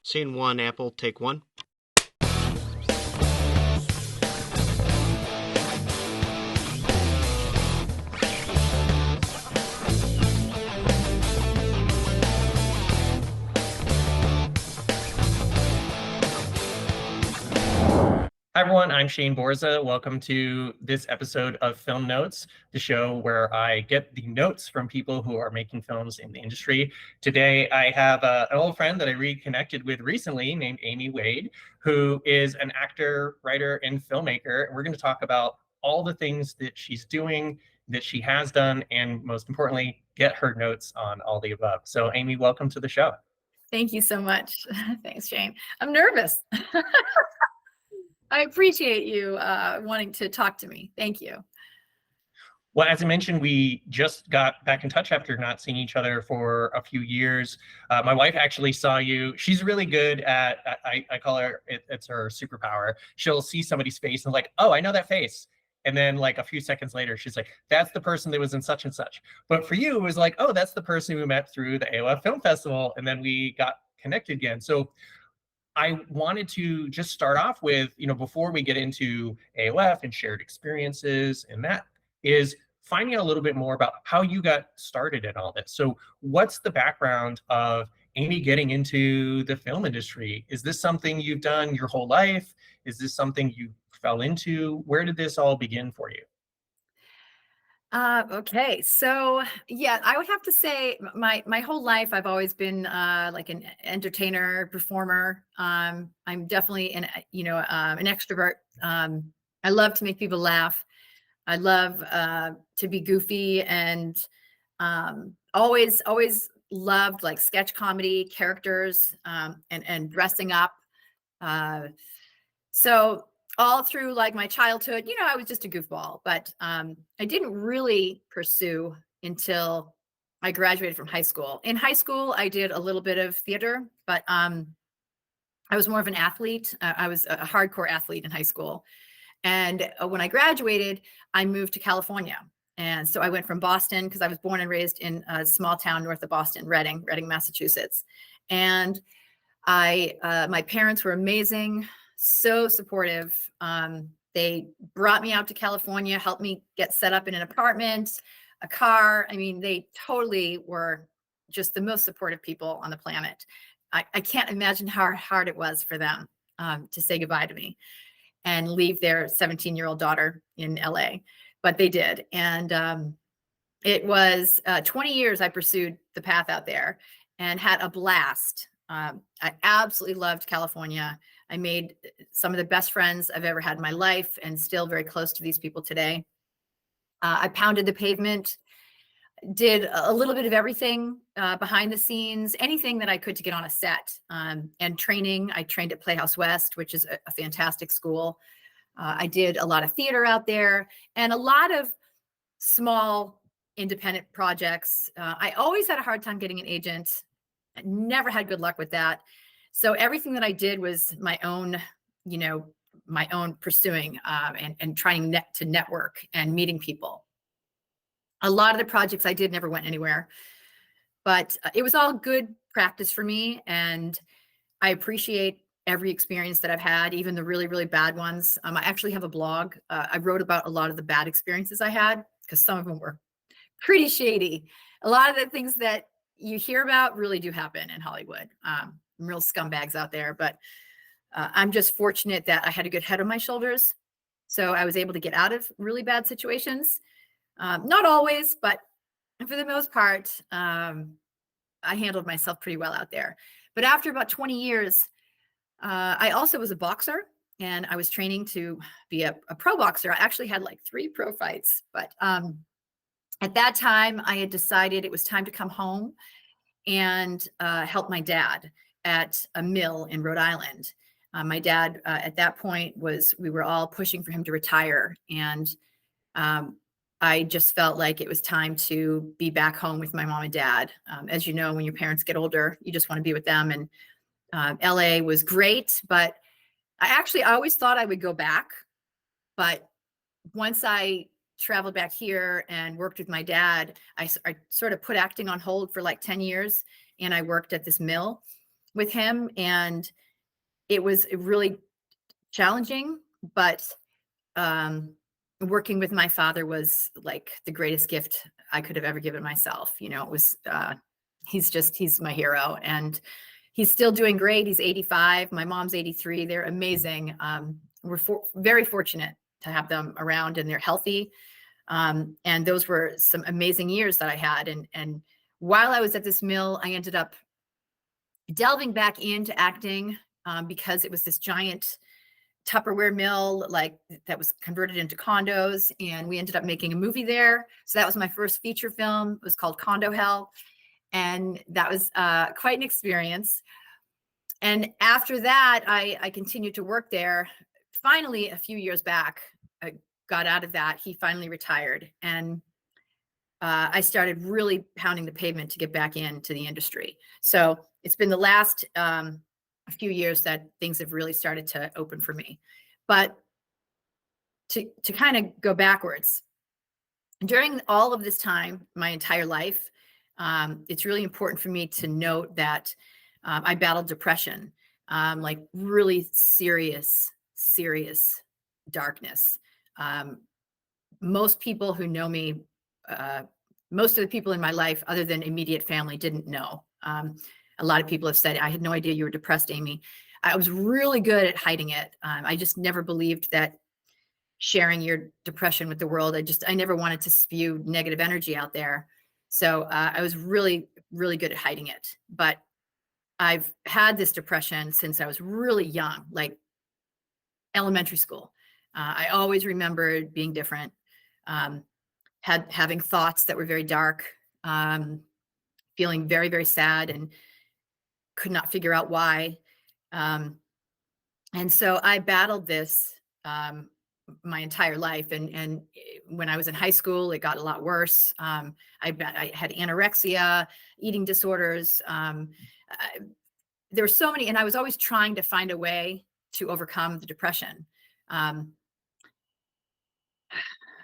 Scene one, Apple, take one. Hi, everyone. I'm Shane Borza. Welcome to this episode of Film Notes, the show where I get the notes from people who are making films in the industry. Today, I have an old friend that I reconnected with recently named Amy Wade, who is an actor, writer, and filmmaker. And we're going to talk about all the things that she's doing, that she has done, and most importantly, get her notes on all the above. So, Amy, welcome to the show. Thank you so much. Thanks, Shane. I'm nervous. I appreciate you wanting to talk to me. Thank you. Well, as I mentioned, we just got back in touch after not seeing each other for a few years. My wife actually saw you. She's really good at, I call her, it's her superpower. She'll see somebody's face and like, oh, I know that face. And then like a few seconds later, she's like, that's the person that was in such and such. But for you, it was like, oh, that's the person we met through the AOF Film Festival. And then we got connected again. So I wanted to just start off with, before we get into AOF and shared experiences and that, is finding out a little bit more about how you got started in all this. So what's the background of Amy getting into the film industry? Is this something you've done your whole life? Is this something you fell into? Where did this all begin for you? Okay, so yeah, I would have to say my whole life I've always been like an entertainer, performer. I'm definitely an extrovert. I love to make people laugh. I love to be goofy and always loved like sketch comedy characters and dressing up. Uh, so all through like my childhood, I was just a goofball, but I didn't really pursue until I graduated from high school. In high school, I did a little bit of theater, but I was more of an athlete. I was a hardcore athlete in high school. And when I graduated, I moved to California. And so I went from Boston because I was born and raised in a small town north of Boston, Reading, Massachusetts. And my parents were amazing, so supportive. They brought me out to California, helped me get set up in an apartment, a car. I mean, they totally were just the most supportive people on the planet. I can't imagine how hard it was for them to say goodbye to me and leave their 17-year-old daughter in LA, but they did. And it was 20 years I pursued the path out there and had a blast. I absolutely loved California. I made some of the best friends I've ever had in my life and still very close to these people today. I pounded the pavement, did a little bit of everything behind the scenes, anything that I could to get on a set. And training, I trained at Playhouse West, which is a fantastic school. I did a lot of theater out there and a lot of small independent projects. I always had a hard time getting an agent. I never had good luck with that. So everything that I did was my own, my own pursuing and trying to network and meeting people. A lot of the projects I did never went anywhere, but it was all good practice for me. And I appreciate every experience that I've had, even the really, really bad ones. I actually have a blog. I wrote about a lot of the bad experiences I had because some of them were pretty shady. A lot of the things that you hear about really do happen in Hollywood. Real scumbags out there, but I'm just fortunate that I had a good head on my shoulders. So I was able to get out of really bad situations. Not always, but for the most part, I handled myself pretty well out there. But after about 20 years, I also was a boxer and I was training to be a pro boxer. I actually had like 3 pro fights, but at that time I had decided it was time to come home and help my dad at a mill in Rhode Island. My dad at that point we were all pushing for him to retire. And I just felt like it was time to be back home with my mom and dad. As you know, when your parents get older, you just want to be with them. And LA was great, but I always thought I would go back. But once I traveled back here and worked with my dad, I sort of put acting on hold for like 10 years. And I worked at this mill with him, and it was really challenging, but working with my father was like the greatest gift I could have ever given myself. It was, he's my hero, and he's still doing great. He's 85. My mom's 83. They're amazing. We're very fortunate to have them around, and they're healthy. And those were some amazing years that I had. And while I was at this mill, I ended up delving back into acting, because it was this giant Tupperware mill, like, that was converted into condos, and we ended up making a movie there. So that was my first feature film. It was called Condo Hell, and that was quite an experience. And after that, I continued to work there. Finally, a few years back, I got out of that. He finally retired, and I started really pounding the pavement to get back into the industry. So it's been the last few years that things have really started to open for me. But to kind of go backwards, during all of this time, my entire life, it's really important for me to note that I battled depression, like really serious darkness. Most people who know me, most of the people in my life, other than immediate family, didn't know. A lot of people have said, I had no idea you were depressed, Amy. I was really good at hiding it. I just never believed that sharing your depression with the world, I never wanted to spew negative energy out there. So I was really good at hiding it. But I've had this depression since I was really young, like elementary school. I always remembered being different, having thoughts that were very dark, feeling very sad, and could not figure out why. And so I battled this my entire life. And when I was in high school, it got a lot worse. I had anorexia, eating disorders. There were so many, and I was always trying to find a way to overcome the depression.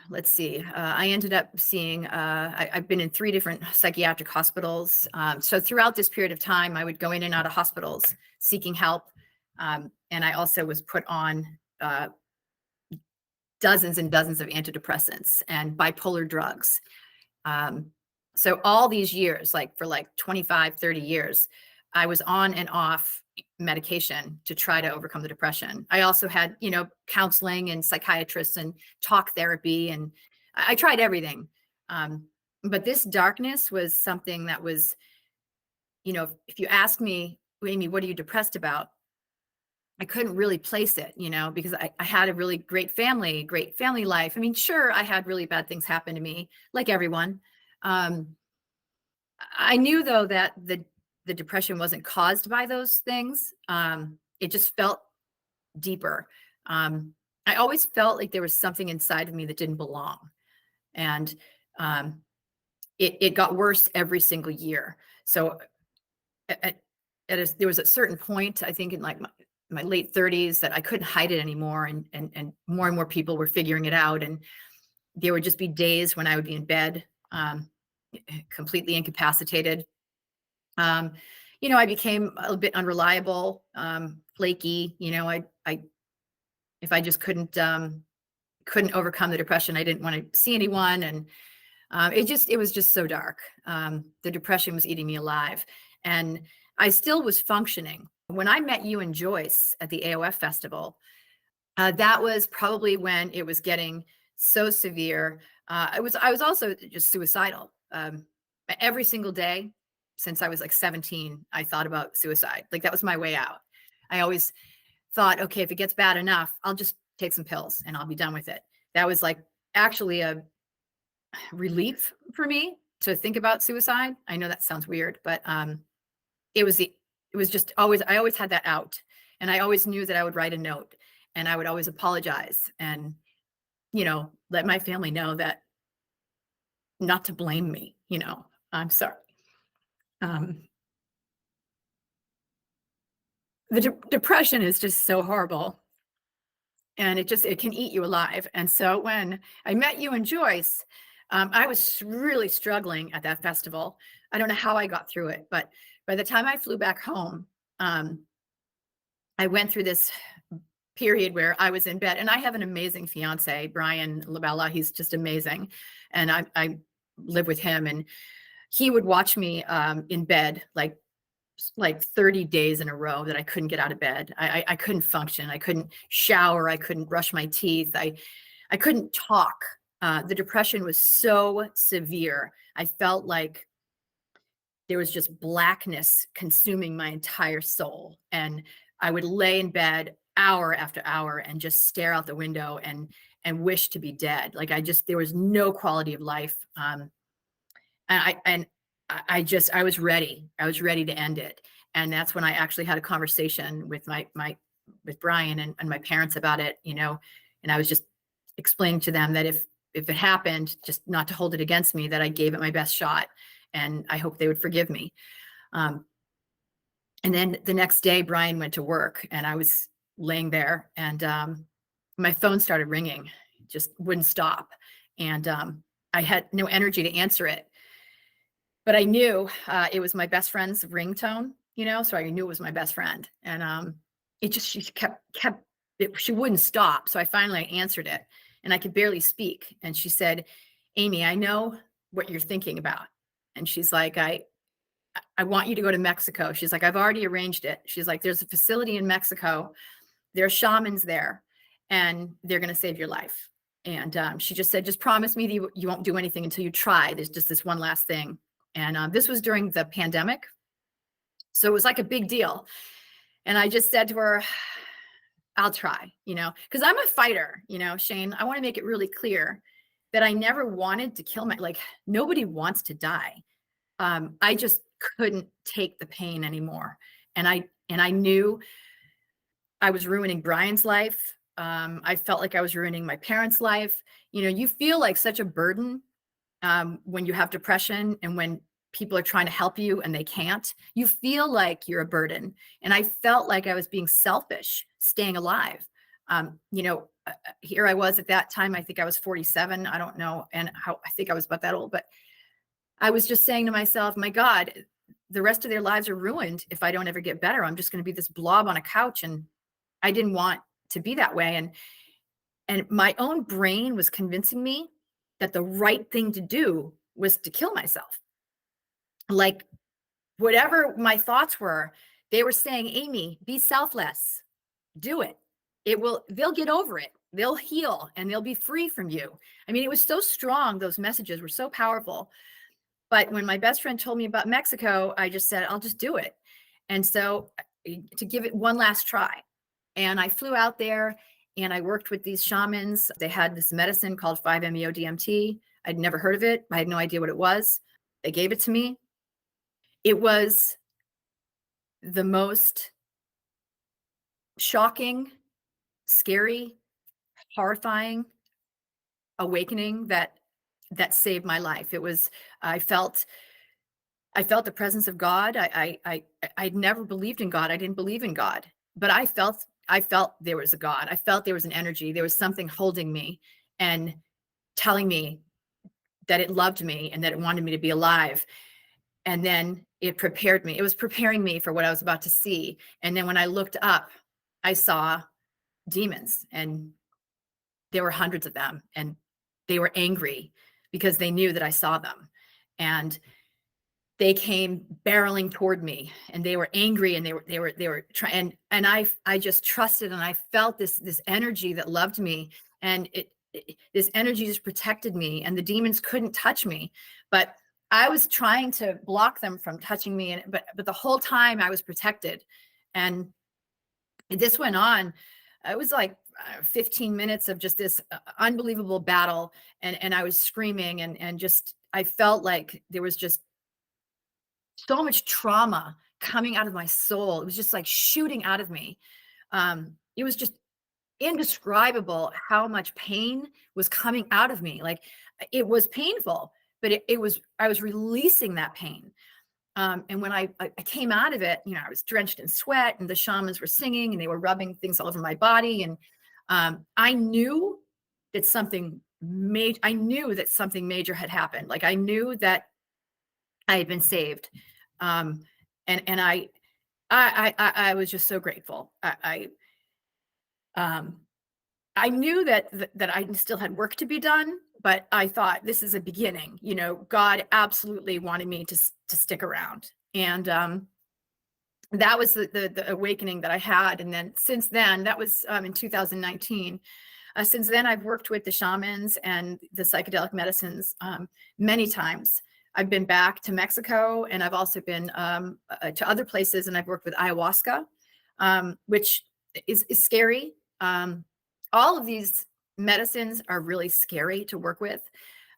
Let's see. I ended up seeing, I've been in 3 different psychiatric hospitals. So throughout this period of time, I would go in and out of hospitals seeking help. And I also was put on dozens and dozens of antidepressants and bipolar drugs. So all these years, like for like 25, 30 years, I was on and off medication to try to overcome the depression. I also had, counseling and psychiatrists and talk therapy, and I tried everything. But this darkness was something that was, if you ask me, Amy, what are you depressed about? I couldn't really place it, because I had a really great family life. I mean, sure, I had really bad things happen to me, like everyone. I knew, though, that the depression wasn't caused by those things. It just felt deeper. I always felt like there was something inside of me that didn't belong. And it got worse every single year. So there was a certain point, I think, in like my late 30s, that I couldn't hide it anymore. And more people were figuring it out. And there would just be days when I would be in bed, completely incapacitated. I became a bit unreliable, flaky. If I just couldn't overcome the depression, I didn't want to see anyone. And it was just so dark. The depression was eating me alive, and I still was functioning. When I met you and Joyce at the AOF festival, that was probably when it was getting so severe. I was also just suicidal. Every single day since I was like 17, I thought about suicide. Like, that was my way out. I always thought, okay, if it gets bad enough, I'll just take some pills and I'll be done with it. That was like actually a relief for me to think about suicide. I know that sounds weird, but it was just I always had that out. And I always knew that I would write a note, and I would always apologize and, let my family know that not to blame me, I'm sorry. The depression is just so horrible, and it can eat you alive. And so when I met you and Joyce, I was really struggling at that festival. I don't know how I got through it, but by the time I flew back home, I went through this period where I was in bed, and I have an amazing fiance, Brian Labella. He's just amazing. And I live with him, and he would watch me in bed like 30 days in a row that I couldn't get out of bed. I couldn't function. I couldn't shower. I couldn't brush my teeth. I couldn't talk. The depression was so severe. I felt like there was just blackness consuming my entire soul. And I would lay in bed hour after hour and just stare out the window and wish to be dead. Like there was no quality of life. And I was ready. I was ready to end it. And that's when I actually had a conversation with with Brian and my parents about it, and I was just explaining to them that if it happened, just not to hold it against me, that I gave it my best shot, and I hope they would forgive me. And then the next day, Brian went to work, and I was laying there, and my phone started ringing, just wouldn't stop. And I had no energy to answer it. But I knew it was my best friend's ringtone, so I knew it was my best friend. And she she wouldn't stop. So I finally answered it, and I could barely speak. And she said, "Amy, I know what you're thinking about." And she's like, I want you to go to Mexico. She's like, I've already arranged it. She's like, there's a facility in Mexico. There are shamans there, and they're going to save your life. And she just said, just promise me that you won't do anything until you try. There's just this one last thing. And this was during the pandemic. So it was like a big deal. And I just said to her, I'll try, because I'm a fighter, Shane. I want to make it really clear that I never wanted to kill nobody wants to die. I just couldn't take the pain anymore. And I knew I was ruining Brian's life. I felt like I was ruining my parents' life. You feel like such a burden when you have depression, and when people are trying to help you and they can't. You feel like you're a burden. And I felt like I was being selfish, staying alive. Here I was at that time, I think I was 47. I don't know. And I think I was about that old, but I was just saying to myself, my God, the rest of their lives are ruined if I don't ever get better. I'm just going to be this blob on a couch. And I didn't want to be that way. And my own brain was convincing me that the right thing to do was to kill myself. Like, whatever my thoughts were, they were saying, Amy, be selfless, do it. They'll get over it. They'll heal, and they'll be free from you. I mean, it was so strong. Those messages were so powerful. But when my best friend told me about Mexico, I just said, I'll just do it. And so to give it one last try. And I flew out there, and I worked with these shamans. They had this medicine called 5-MeO-DMT. I'd never heard of it. I had no idea what it was. They gave it to me. It was the most shocking, scary, horrifying awakening that saved my life. It was, I felt the presence of God. I'd never believed in God. I didn't believe in God, but I felt there was a God. I felt there was an energy. There was something holding me and telling me that it loved me and that it wanted me to be alive. And then it prepared me. It was preparing me for what I was about to see. And then when I looked up, I saw demons, and there were hundreds of them, and they were angry because they knew that I saw them. And they came barreling toward me, and they were angry, and they were trying, and I just trusted, and I felt this energy that loved me, and this energy just protected me, and the demons couldn't touch me. But I was trying to block them from touching me, but the whole time I was protected. And this went on. It was like 15 minutes of just this unbelievable battle, and I was screaming, and just I felt like there was just so much trauma coming out of my soul. It was just like shooting out of me. It was just indescribable how much pain was coming out of me. Like, it was painful, but I was releasing that pain. And when I came out of it, I was drenched in sweat, and the shamans were singing, and they were rubbing things all over my body. And I knew that something major had happened. Like, I knew that I had been saved. And I was just so grateful. Um, I knew that I still had work to be done, but I thought this is a beginning. You know, God absolutely wanted me to stick around, and that was the awakening that I had. And then since then, that was in 2019. Since then, I've worked with the shamans and the psychedelic medicines many times. I've been back to Mexico, and I've also been to other places, and I've worked with ayahuasca, which is scary. All of these medicines are really scary to work with,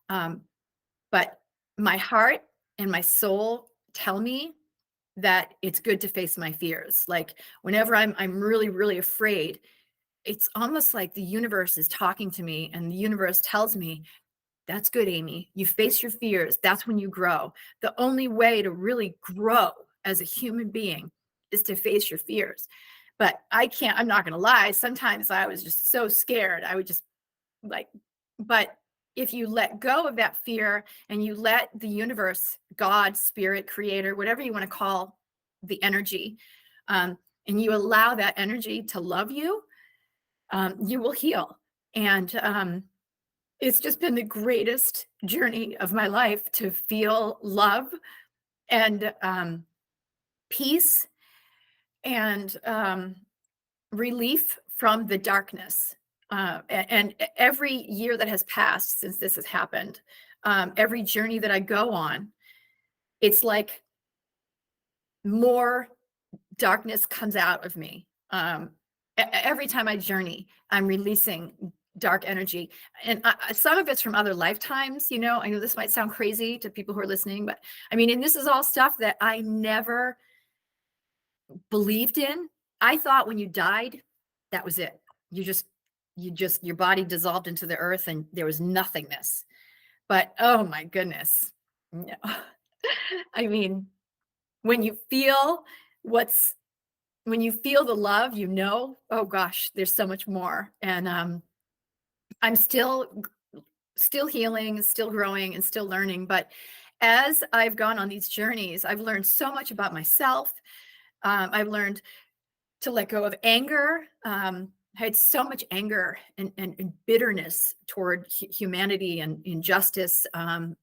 but my heart and my soul tell me that it's good to face my fears. Like whenever I'm really, really afraid, it's almost like the universe is talking to me, and the universe tells me, that's good, Amy. You face your fears. That's when you grow. The only way to really grow as a human being is to face your fears. But I'm not going to lie. Sometimes I was just so scared. I would just like, but if you let go of that fear and you let the universe, God, spirit, creator, whatever you want to call the energy, and you allow that energy to love you, you will heal. And it's just been the greatest journey of my life to feel love and peace and relief from the darkness. And every year that has passed since this has happened, every journey that I go on, it's like more darkness comes out of me. Every time I journey, I'm releasing dark energy. And some of it's from other lifetimes. You know, I know this might sound crazy to people who are listening, but I mean, and this is all stuff that I never believed in. I thought when you died, that was it. Your body dissolved into the earth and there was nothingness. But oh my goodness. No. I mean, when you feel when you feel the love, you know, oh gosh, there's so much more. And I'm still healing, still growing, and still learning. But as I've gone on these journeys, I've learned so much about myself. I've learned to let go of anger. I had so much anger and bitterness toward humanity and injustice.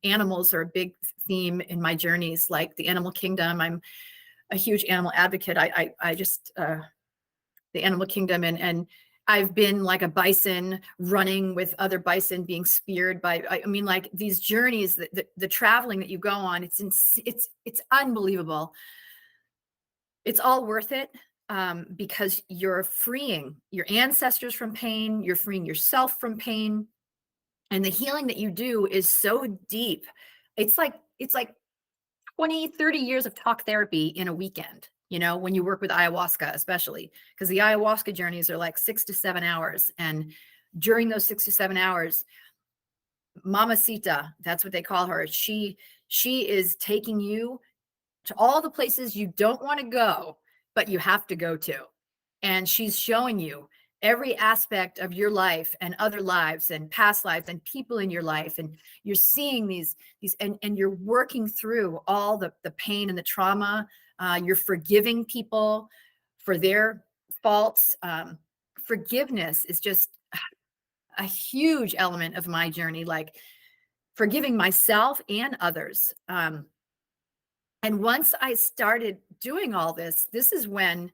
Animals are a big theme in my journeys, like the animal kingdom. I'm a huge animal advocate. I just the animal kingdom, and I've been like a bison running with other bison being speared by. I mean, like these journeys, the traveling that you go on, it's unbelievable. It's all worth it because you're freeing your ancestors from pain. You're freeing yourself from pain, and the healing that you do is so deep. It's like 20, 30 years of talk therapy in a weekend, you know, when you work with ayahuasca, especially because the ayahuasca journeys are like 6 to 7 hours. And during those 6 to 7 hours, Mamacita, that's what they call her. She is taking you to all the places you don't want to go, but you have to go to. And she's showing you every aspect of your life and other lives and past lives and people in your life. And you're seeing these and you're working through all the pain and the trauma. You're forgiving people for their faults. Forgiveness is just a huge element of my journey, like forgiving myself and others. And once I started doing all this, this is when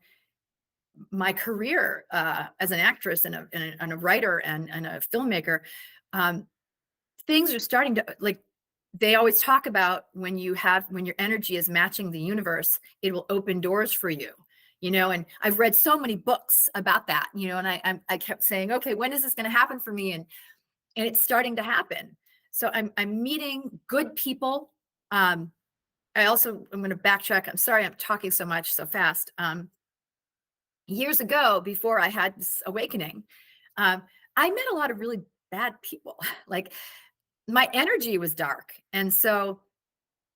my career as an actress and a writer and a filmmaker, things are starting to, like, they always talk about when your energy is matching the universe, it will open doors for you, you know. And I've read so many books about that, you know, and I kept saying, okay, when is this going to happen for me? And it's starting to happen. So I'm meeting good people. I also, I'm going to backtrack. I'm sorry, I'm talking so much so fast. Years ago, before I had this awakening, I met a lot of really bad people. Like my energy was dark. And so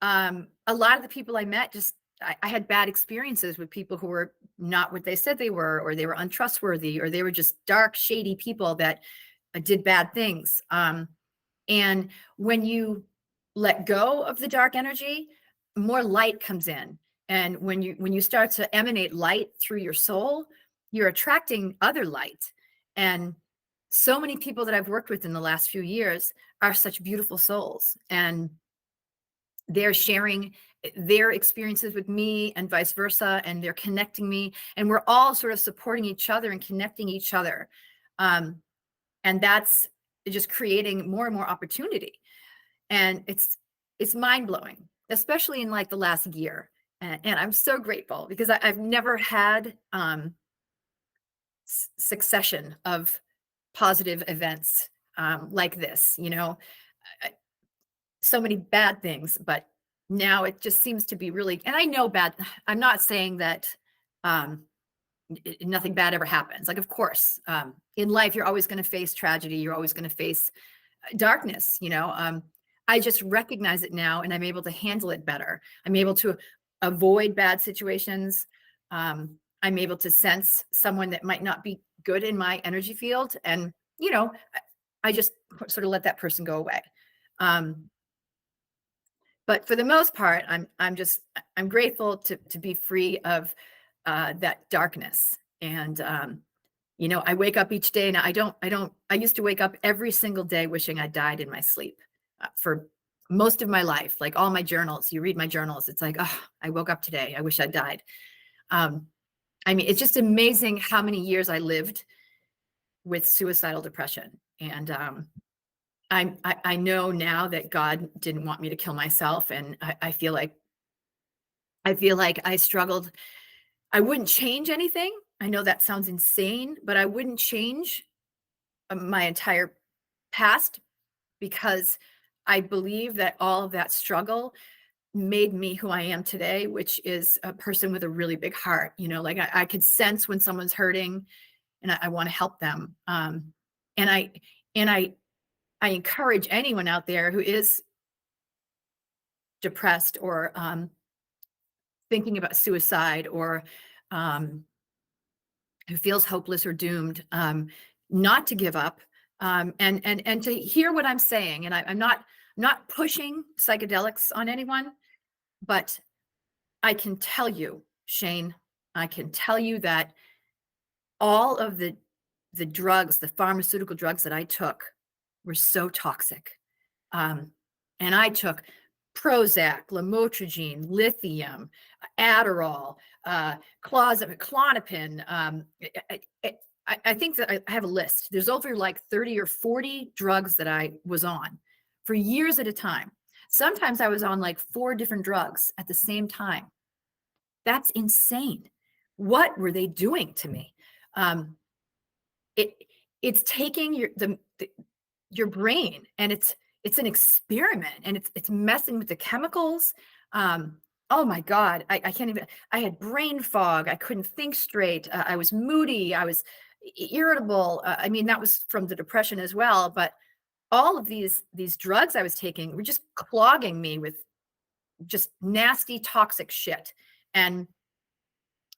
a lot of the people I met, I had bad experiences with people who were not what they said they were, or they were untrustworthy, or they were just dark, shady people that did bad things. And when you let go of the dark energy, more light comes in. And when you start to emanate light through your soul, you're attracting other light. And so many people that I've worked with in the last few years are such beautiful souls, and they're sharing their experiences with me and vice versa, and they're connecting me, and we're all sort of supporting each other and connecting each other. And that's just creating more and more opportunity. And it's mind-blowing, especially in like the last year. And I'm so grateful because I've never had succession of positive events like this, so many bad things, but now it just seems to be really, and I know I'm not saying that nothing bad ever happens. Like, of course, in life, you're always going to face tragedy. You're always going to face darkness, I just recognize it now, and I'm able to handle it better. I'm able to avoid bad situations. I'm able to sense someone that might not be good in my energy field, and I just sort of let that person go away. But for the most part, I'm grateful to be free of that darkness. And I wake up each day, and I used to wake up every single day wishing I died in my sleep for most of my life. Like all my journals, you read my journals, it's like, oh, I woke up today, I wish I died. I mean, it's just amazing how many years I lived with suicidal depression. And I know now that God didn't want me to kill myself. And I feel like I struggled. I wouldn't change anything. I know that sounds insane, but I wouldn't change my entire past, because I believe that all of that struggle made me who I am today, which is a person with a really big heart. Like I could sense when someone's hurting, and I want to help them. And I encourage anyone out there who is depressed or thinking about suicide, or who feels hopeless or doomed, not to give up, and to hear what I'm saying. And I'm not pushing psychedelics on anyone, but I can tell you, Shane, I can tell you that all of the drugs, the pharmaceutical drugs that I took, were so toxic. And I took Prozac, lamotrigine, lithium, Adderall, Klonopin. I think that I have a list. There's over like 30 or 40 drugs that I was on for years at a time. Sometimes I was on like 4 different drugs at the same time. That's insane. What were they doing to me? It's taking your brain, and it's an experiment, and it's messing with the chemicals. Oh my God, I can't even. I had brain fog. I couldn't think straight. I was moody. I was irritable. I mean, that was from the depression as well. But all of these drugs I was taking were just clogging me with just nasty, toxic shit. And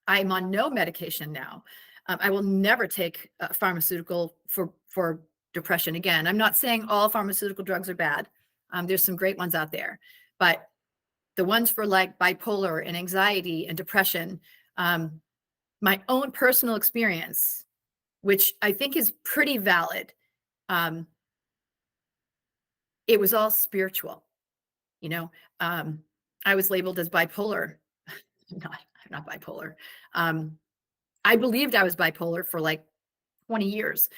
I'm on no medication now. I will never take pharmaceutical for depression again. I'm not saying all pharmaceutical drugs are bad. There's some great ones out there, but the ones for like bipolar and anxiety and depression, my own personal experience, which I think is pretty valid, it was all spiritual. I was labeled as bipolar. I'm not bipolar. I believed I was bipolar for like 20 years.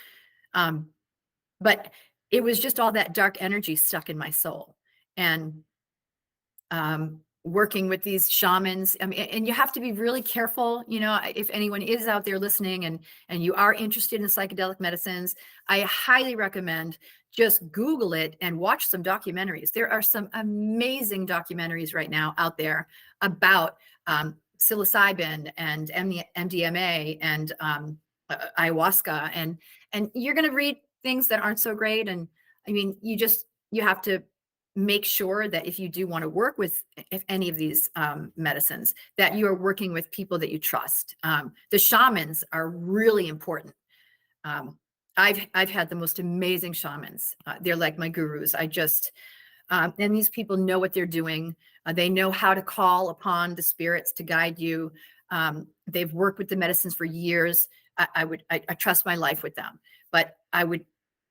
But it was just all that dark energy stuck in my soul. And working with these shamans, I mean, and you have to be really careful, if anyone is out there listening and you are interested in psychedelic medicines, I highly recommend just Google it and watch some documentaries. There are some amazing documentaries right now out there about psilocybin and MDMA and ayahuasca, and you're going to read things that aren't so great. And I mean, you have to make sure that if you do want to work with any of these medicines, that you are working with people that you trust. The shamans are really important. I've had the most amazing shamans. They're like my gurus. And these people know what they're doing. They know how to call upon the spirits to guide you. They've worked with the medicines for years. I trust my life with them, but I would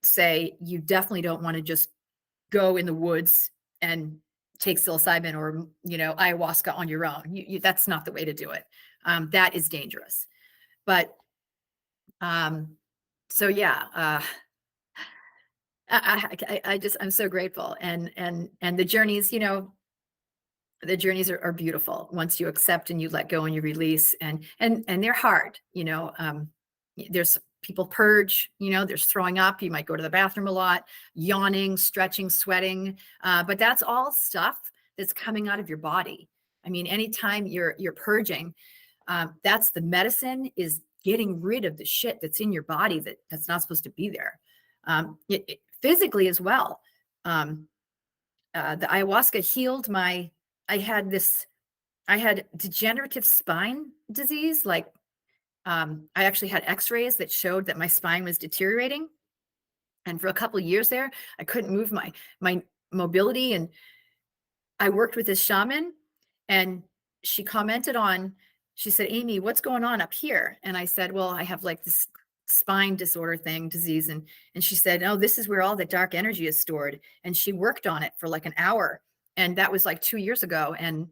say you definitely don't want to just go in the woods and take psilocybin or ayahuasca on your own. That's not the way to do it. That is dangerous. But so yeah, I'm so grateful, and the journeys, the journeys are beautiful once you accept and you let go and you release, and they're hard. There's people purge, there's throwing up, you might go to the bathroom a lot, yawning, stretching, sweating, but that's all stuff that's coming out of your body. I mean, anytime you're purging, that's the medicine is getting rid of the shit that's in your body that's not supposed to be there. Physically as well. The ayahuasca healed I had degenerative spine disease. Like, I actually had x-rays that showed that my spine was deteriorating. And for a couple of years there, I couldn't move my mobility. And I worked with this shaman, and she commented she said, "Amy, what's going on up here?" And I said, "Well, I have like this spine disease." And she said, "Oh, this is where all the dark energy is stored." And she worked on it for like an hour. And that was like 2 years ago. And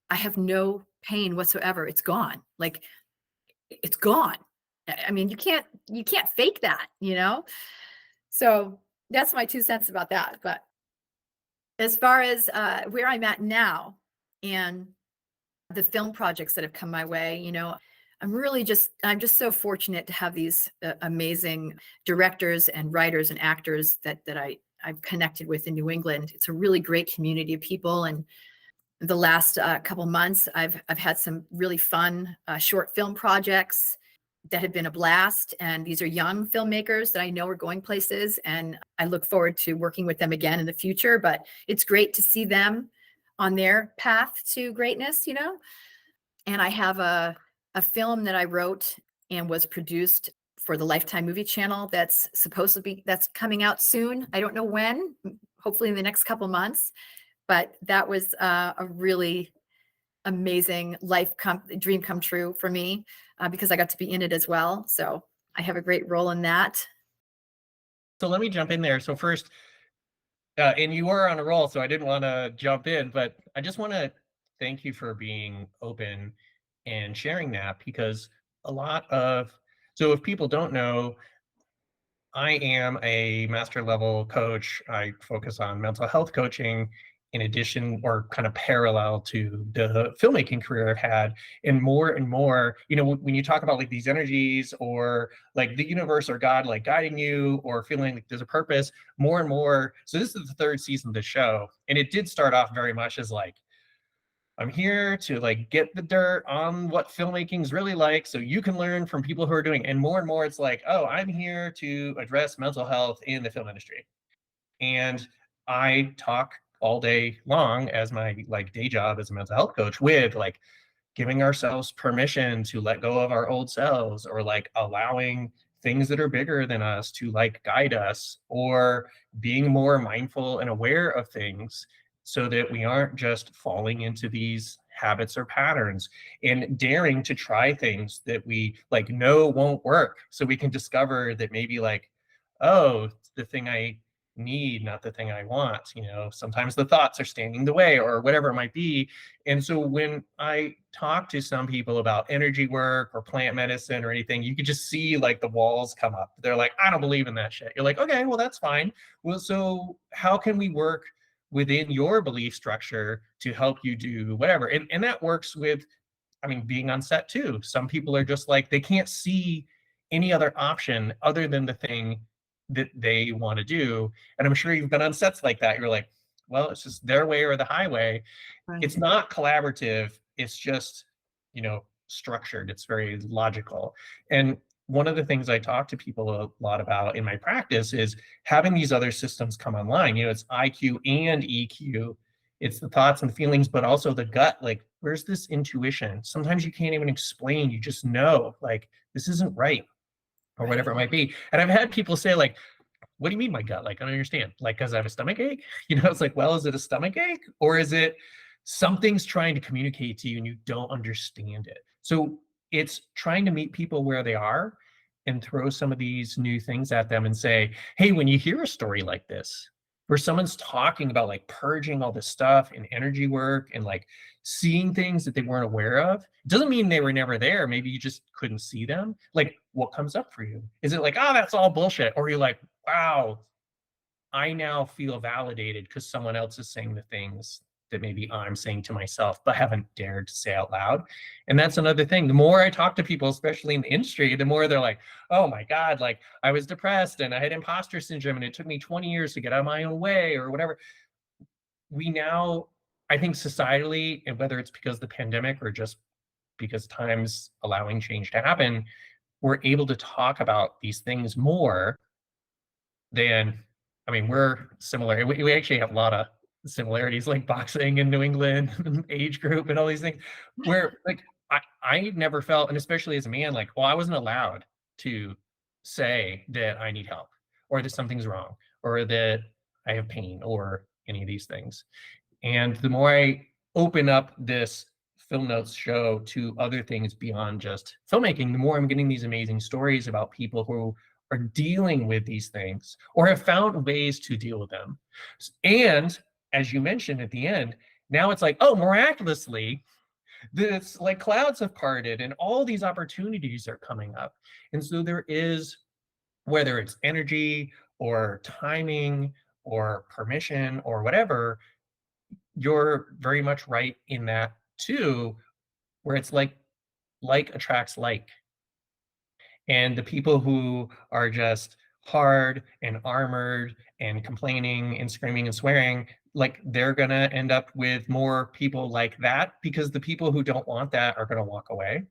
I have no pain whatsoever. It's gone. Like, it's gone. I mean, you can't fake that, So that's my 2 cents about that. But as far as where I'm at now and the film projects that have come my way, I'm just so fortunate to have these amazing directors and writers and actors that I've connected with in New England. It's a really great community of people. And the last couple months, I've had some really fun short film projects that have been a blast. And these are young filmmakers that I know are going places. And I look forward to working with them again in the future. But it's great to see them on their path to greatness, And I have a film that I wrote and was produced for the Lifetime Movie Channel that's coming out soon. I don't know when, hopefully in the next couple months. But that was a really amazing dream come true for me because I got to be in it as well. So I have a great role in that. So let me jump in there. So first, and you were on a roll, so I didn't want to jump in, but I just want to thank you for being open and sharing that, because so if people don't know, I am a master level coach. I focus on mental health coaching in addition, or kind of parallel to the filmmaking career I've had. And more, when you talk about like these energies or like the universe or God like guiding you or feeling like there's a purpose, more and more. So this is the 3rd season of the show. And it did start off very much as like, I'm here to like get the dirt on what filmmaking is really like so you can learn from people who are doing it. And more it's like, oh, I'm here to address mental health in the film industry. And I talk all day long as my like day job as a mental health coach with like giving ourselves permission to let go of our old selves, or like allowing things that are bigger than us to like guide us, or being more mindful and aware of things so that we aren't just falling into these habits or patterns, and daring to try things that we like know won't work, so we can discover that maybe like, oh, it's the thing I need, not the thing I want. Sometimes the thoughts are standing in the way or whatever it might be. And so when I talk to some people about energy work or plant medicine or anything, you could just see like the walls come up. They're like, I don't believe in that shit. You're like, okay, well, that's fine. Well, so how can we work within your belief structure to help you do whatever? And that works with, being on set too. Some people are just like, they can't see any other option other than the thing that they want to do. And I'm sure you've been on sets like that. You're like, well, it's just their way or the highway. Right. It's not collaborative. It's just, structured. It's very logical. And one of the things I talk to people a lot about in my practice is having these other systems come online. It's IQ and EQ. It's the thoughts and feelings, but also the gut. Like, where's this intuition? Sometimes you can't even explain. You just know, like, this isn't right, or whatever it might be. And I've had people say, like, what do you mean my gut? Like, I don't understand. Like, because I have a stomach ache? It's like, well, is it a stomach ache? Or is it something's trying to communicate to you and you don't understand it. So it's trying to meet people where they are and throw some of these new things at them and say, hey, when you hear a story like this, where someone's talking about like purging all this stuff and energy work and like seeing things that they weren't aware of, it doesn't mean they were never there. Maybe you just couldn't see them. Like, what comes up for you? Is it like, oh, that's all bullshit? Or you're like, wow, I now feel validated because someone else is saying the things that maybe I'm saying to myself, but haven't dared to say out loud. And that's another thing. The more I talk to people, especially in the industry, the more they're like, oh my God, like I was depressed and I had imposter syndrome and it took me 20 years to get out of my own way or whatever. We now, I think societally, and whether it's because of the pandemic or just because time's allowing change to happen, we're able to talk about these things more than, I mean, we're similar. We actually have a lot of similarities, like boxing in New England, age group, and all these things. Where like I never felt, and especially as a man, like, well, I wasn't allowed to say that I need help, or that something's wrong, or that I have pain, or any of these things. And the more I open up this Film Notes show to other things beyond just filmmaking, the more I'm getting these amazing stories about people who are dealing with these things or have found ways to deal with them. And as you mentioned at the end, now it's like, oh, miraculously, this like clouds have parted and all these opportunities are coming up. And so there is, whether it's energy or timing or permission or whatever, you're very much right in that too, where it's like attracts like. And the people who are just hard and armored and complaining and screaming and swearing, like they're gonna end up with more people like that, because the people who don't want that are gonna walk away.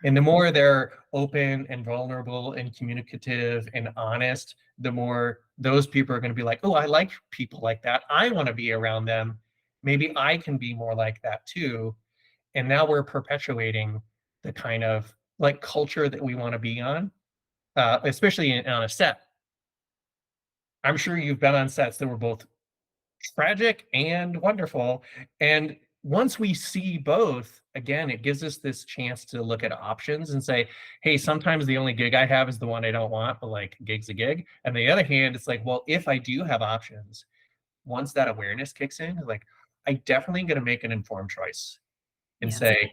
And the more they're open and vulnerable and communicative and honest, the more those people are going to be like, oh, I like people like that. I want to be around them. Maybe I can be more like that too. And now we're perpetuating the kind of like culture that we want to be on, especially on a set. I'm sure you've been on sets that were both tragic and wonderful. And once we see both, again, it gives us this chance to look at options and say, hey, sometimes the only gig I have is the one I don't want, but like a gig's a gig. And the other hand, it's like, well, if I do have options, once that awareness kicks in, like I definitely going to make an informed choice and Yes. say,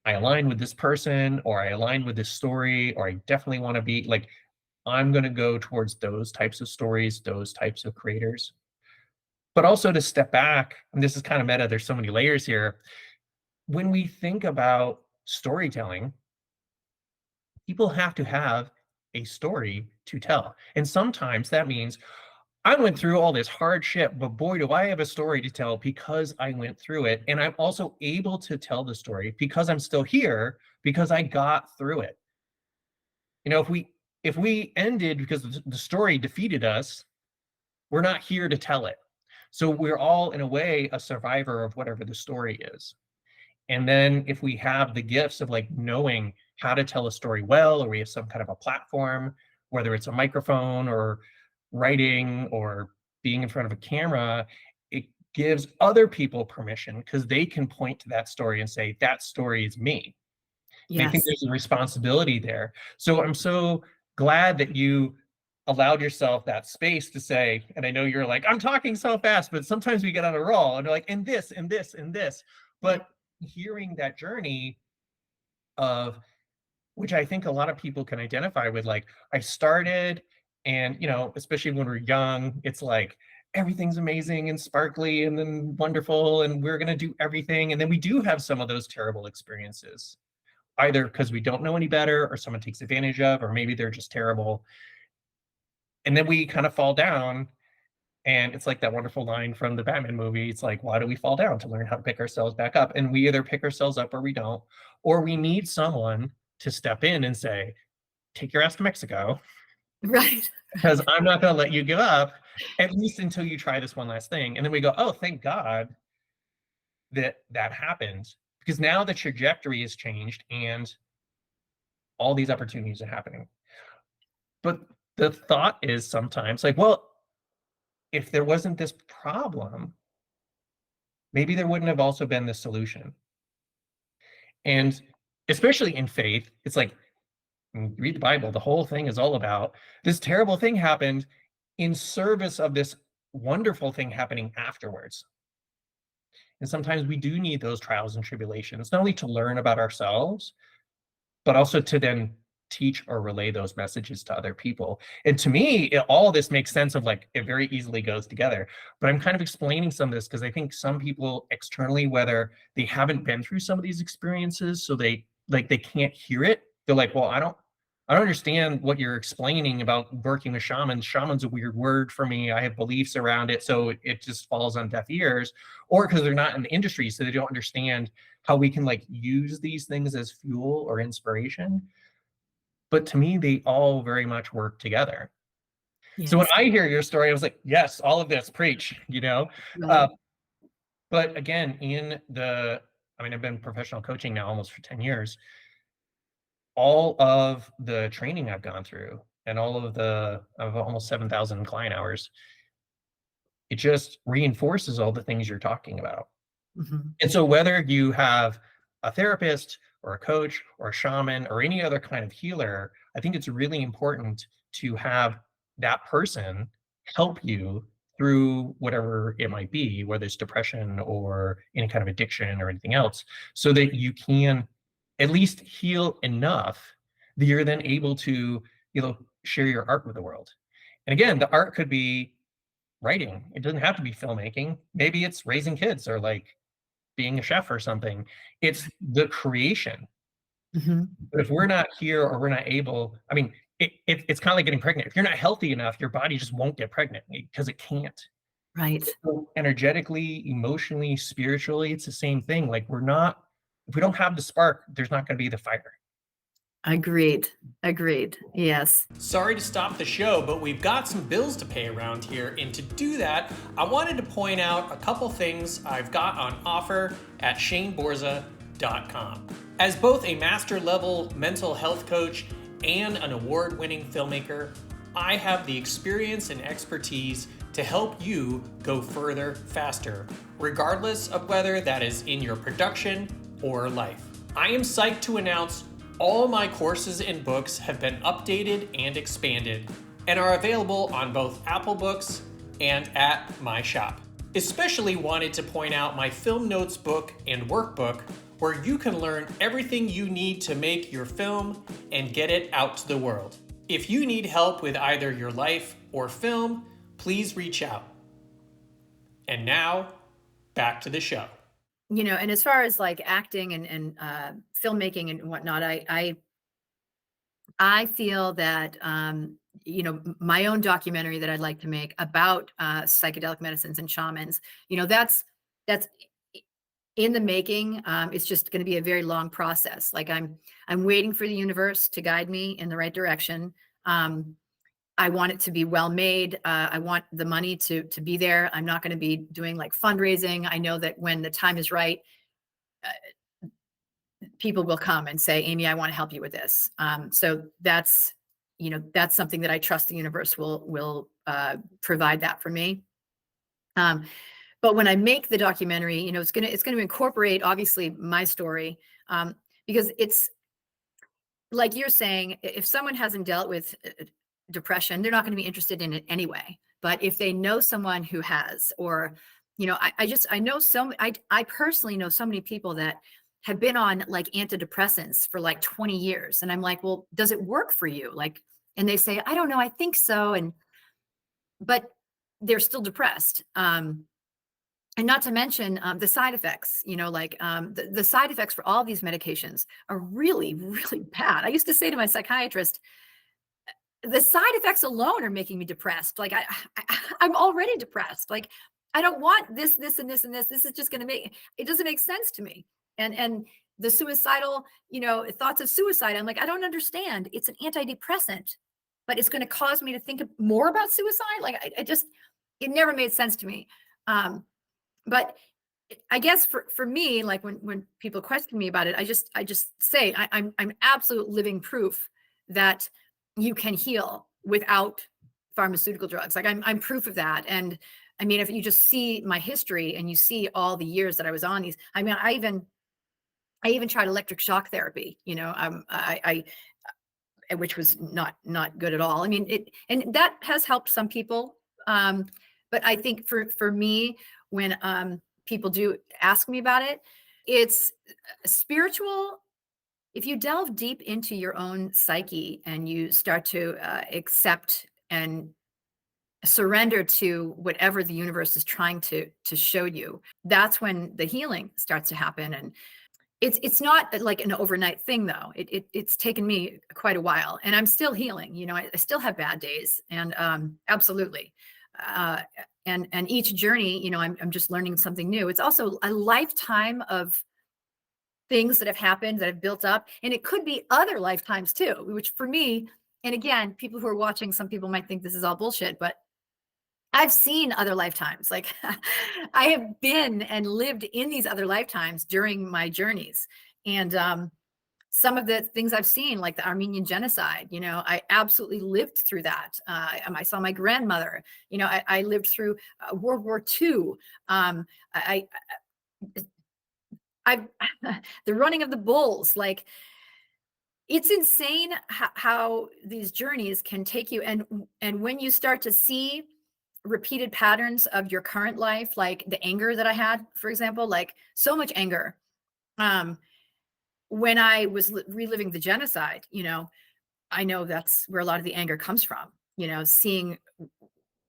I align with this person, or I align with this story, or I definitely want to be like, I'm going to go towards those types of stories, those types of creators. But also to step back, and this is kind of meta, there's so many layers here. When we think about storytelling, people have to have a story to tell. And sometimes that means I went through all this hardship, but boy, do I have a story to tell because I went through it. And I'm also able to tell the story because I'm still here because I got through it. You know, if we ended because the story defeated us, we're not here to tell it. So we're all in a way a survivor of whatever the story is. And then if we have the gifts of like knowing how to tell a story well, or we have some kind of a platform, whether it's a microphone or writing or being in front of a camera, it gives other people permission because they can point to that story and say, that story is me. And I think Yes. there's a responsibility there. So I'm so glad that you allowed yourself that space to say, and I know you're like, I'm talking so fast, but sometimes we get on a roll and they're like, and this, and this, and this. Yeah. But hearing that journey of, which I think a lot of people can identify with, like, I started, and, you know, especially when we're young, it's like, everything's amazing and sparkly and then wonderful, and we're going to do everything. And then we do have some of those terrible experiences, either because we don't know any better or someone takes advantage of, or maybe they're just terrible. And then we kind of fall down. And it's like that wonderful line from the Batman movie. It's like, why do we fall down? To learn how to pick ourselves back up. And we either pick ourselves up or we don't, or we need someone to step in and say, take your ass to Mexico, Right. because I'm not going to let you give up, at least until you try this one last thing. And then we go, oh, thank God that that happened, because now the trajectory has changed and all these opportunities are happening. But the thought is sometimes like, well, if there wasn't this problem, maybe there wouldn't have also been this solution. And especially in faith, it's like, read the Bible, the whole thing is all about this terrible thing happened in service of this wonderful thing happening afterwards. And sometimes we do need those trials and tribulations, not only to learn about ourselves, but also to then teach or relay those messages to other people. And to me, all of this makes sense of like, it very easily goes together. But I'm kind of explaining some of this because I think some people externally, whether they haven't been through some of these experiences, so they can't hear it. They're like, well, I don't understand what you're explaining about working with shamans. Shaman's a weird word for me. I have beliefs around it, so it just falls on deaf ears. Or because they're not in the industry, so they don't understand how we can like use these things as fuel or inspiration. But to me, they all very much work together. So when Yes. I hear your story, I was like, yes, all of this, preach, you know? Right. But again, I mean, I've been professional coaching now almost for 10 years. All of the training I've gone through and all of of almost 7,000 client hours, it just reinforces all the things you're talking about. Mhm. And so whether you have a therapist or a coach or a shaman or any other kind of healer, I think it's really important to have that person help you through whatever it might be, whether it's depression or any kind of addiction or anything else, so that you can at least heal enough that you're then able to, share your art with the world. And again, the art could be writing. It doesn't have to be filmmaking. Maybe it's raising kids or like being a chef or something. It's the creation. Mhm. But if we're not here or we're not able, I mean, it's kind of like getting pregnant. If you're not healthy enough, your body just won't get pregnant because it can't. Right. So energetically, emotionally, spiritually, it's the same thing. Like if we don't have the spark, there's not going to be the fire. Agreed. Agreed. Yes. Sorry to stop the show, but we've got some bills to pay around here, and to do that, I wanted to point out a couple things I've got on offer at ShaneBorza.com. As both a master level mental health coach and an award winning filmmaker, I have the experience and expertise to help you go further faster, regardless of whether that is in your production or life. I am psyched to announce all my courses and books have been updated and expanded and are available on both Apple Books and at my shop. Especially wanted to point out my film notes book and workbook, where you can learn everything you need to make your film and get it out to the world. If you need help with either your life or film, please reach out. And now, back to the show. And as far as like acting and filmmaking and whatnot, I feel that my own documentary that I'd like to make about psychedelic medicines and shamans, that's in the making. It's just going to be a very long process. Like I'm waiting for the universe to guide me in the right direction. I want it to be well made. I want the money to be there. I'm not going to be doing like fundraising. I know that when the time is right, people will come and say, Amy, I want to help you with this. So that's something that I trust the universe will provide that for me. But when I make the documentary, it's going to incorporate obviously my story, because it's like you're saying, if someone hasn't dealt with depression, they're not going to be interested in it anyway. But if they know someone who has, or, I personally know so many people that have been on like antidepressants for like 20 years. And I'm like, well, does it work for you? Like, and they say, I don't know, I think so. But they're still depressed. And not to mention the side effects, the side effects for all these medications are really, really bad. I used to say to my psychiatrist, the side effects alone are making me depressed. Like I'm already depressed. Like I don't want this, and this, and this. This is just going to it doesn't make sense to me. And the suicidal, thoughts of suicide. I'm like, I don't understand. It's an antidepressant, but it's going to cause me to think more about suicide. Like it never made sense to me. But I guess for me, like when people question me about it, I just say I'm absolute living proof that you can heal without pharmaceutical drugs. Like I'm proof of that. And I mean, if you just see my history and you see all the years that I was on these, I mean, I even tried electric shock therapy, which was not good at all. I mean, and that has helped some people. But I think for me, when people do ask me about it, it's spiritual. If you delve deep into your own psyche and you start to accept and surrender to whatever the universe is trying to show you, that's when the healing starts to happen. And it's not like an overnight thing, though. It's taken me quite a while, and I'm still healing. I still have bad days, and absolutely. And each journey, I'm just learning something new. It's also a lifetime of things that have happened that have built up, and it could be other lifetimes too. Which for me, and again, people who are watching, some people might think this is all bullshit, but I've seen other lifetimes. Like I have been and lived in these other lifetimes during my journeys. And some of the things I've seen, like the Armenian genocide, I absolutely lived through that. I saw my grandmother, I lived through World War II. I the running of the bulls, like it's insane how these journeys can take you. And when you start to see repeated patterns of your current life, like the anger that I had, for example, like so much anger. When I was reliving the genocide, I know that's where a lot of the anger comes from,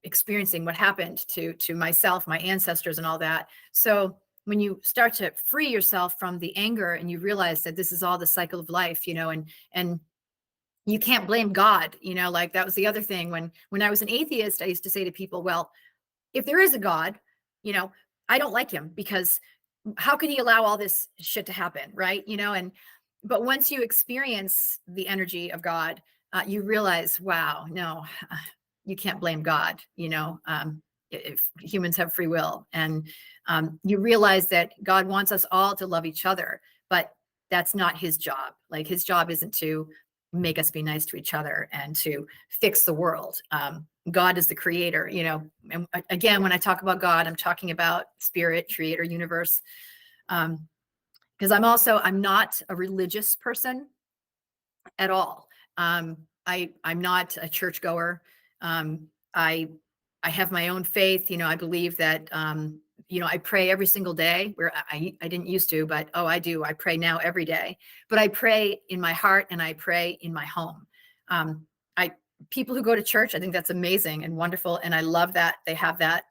experiencing what happened to myself, my ancestors and all that. So when you start to free yourself from the anger and you realize that this is all the cycle of life, and you can't blame God, like that was the other thing. When I was an atheist, I used to say to people, well, if there is a God, I don't like him, because how could he allow all this shit to happen? Right. But once you experience the energy of God, you realize, wow, no, you can't blame God. If humans have free will, and you realize that God wants us all to love each other, but that's not his job. Like his job isn't to make us be nice to each other and to fix the world. God is the creator, and again, when I talk about God, I'm talking about spirit, creator, universe. Because I'm not a religious person at all. I'm not a churchgoer. I have my own faith. I believe that, I pray every single day, where I didn't used to, but I do. I pray now every day, but I pray in my heart and I pray in my home. People who go to church, I think that's amazing and wonderful. And I love that they have that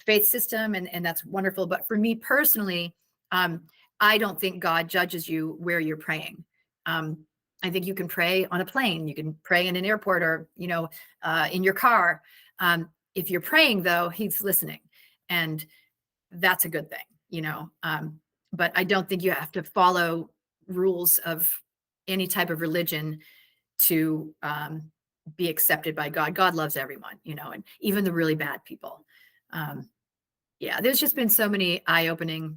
faith system, and that's wonderful. But for me personally, I don't think God judges you where you're praying. I think you can pray on a plane, you can pray in an airport, or, in your car. If you're praying, though, he's listening, and that's a good thing, but I don't think you have to follow rules of any type of religion to be accepted by God. God loves everyone, and even the really bad people. Yeah, there's just been so many eye-opening